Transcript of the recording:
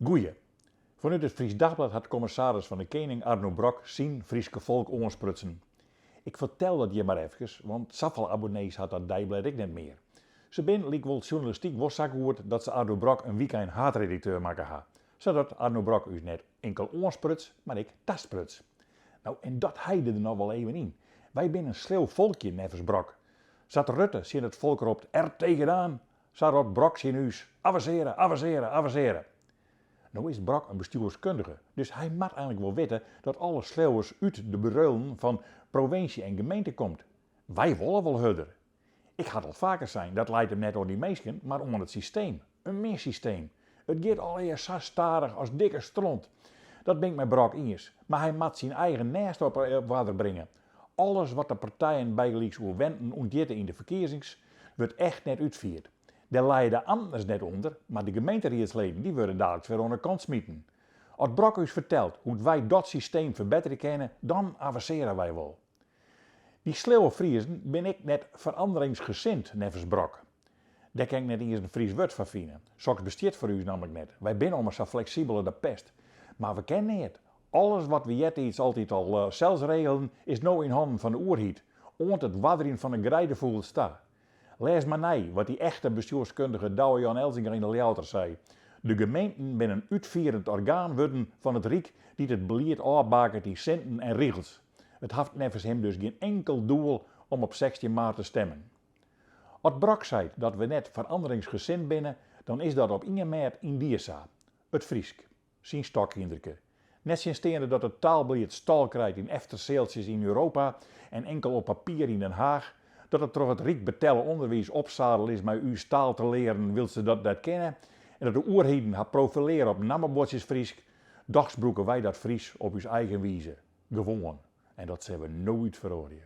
Goeie. Vanuit het Fries Dagblad had commissaris van de Koning Arno Brok zien Frieske volk oorsprutsen. Ik vertel dat je maar even, want zoveel abonnees had dat dagblad ik net meer. Ze ben, liek wel journalistiek, was gehoord dat ze Arno Brok een weekend haatredacteur maken ha. Zodat Arno Brok u net enkel oorspruts, maar ik tastpruts. Nou, en dat heide er nog wel even in. Wij zijn een sleeuw volkje, nevens Brok. Zat Rutte zien het volk roept er tegenaan. Zat Brok zien huis, avanceren, avanceren, avanceren. Nou is Brok een bestuurskundige, dus hij moet eigenlijk wel weten dat alle sleeuwers uit de beruilen van provincie en gemeente komt. Wij willen wel hudder. Ik had al vaker zijn, dat leidt hem net door die meesken, maar om het systeem. Een meer systeem. Het gaat al eerst zo starig als dikke stront. Dat ben ik met Brok eens, maar hij moet zijn eigen nest op water brengen. Alles wat de partijen bijgelijks wenden ontjitten in de verkiezings, wordt echt net uitgevoerd. Daar leiden anders net onder, maar de gemeenteraadsleden die worden dadelijk weer onder kant smieten. Als Brok ons vertelt hoe wij dat systeem verbeteren kunnen, dan avanceren wij wel. Die sleeuwe Friesen ben ik net veranderingsgezind, nevens Brok. Daar kan ik net eens een Fries woord van vinden. Soks besteedt voor u namelijk net. Wij zijn allemaal zo flexibel als de pest. Maar we kennen het. Alles wat we iets altijd al zelfs regelen, is nou in handen van de oerhiet. Ont het wadderen van een grijdevoel sta. Lees maar nee wat die echte bestuurskundige Douwe Jan Elzinga in de Ljouter zei. De gemeenten zijn een uitvoerend orgaan worden van het Rijk die het beleid afbakert in centen en regels. Het heeft nevens hem dus geen enkel doel om op 16 maart te stemmen. Als Brok zei dat we net veranderingsgezind binnen, dan is dat op 1 maart in Diersa, het Friesk, zijn stokkinderke. Net sinds steende dat het taalbeleid stal krijgt in efterzeeltjes in Europa en enkel op papier in Den Haag, dat het toch het Rijk betellen onderwijs opzadel is met uw taal te leren, wil ze dat kennen, en dat de oerheden haar profileren op nammebordjes Friesk, dags broeken wij dat Fries op uw eigen wijze. Gewoon. En dat zijn we nooit verhoren.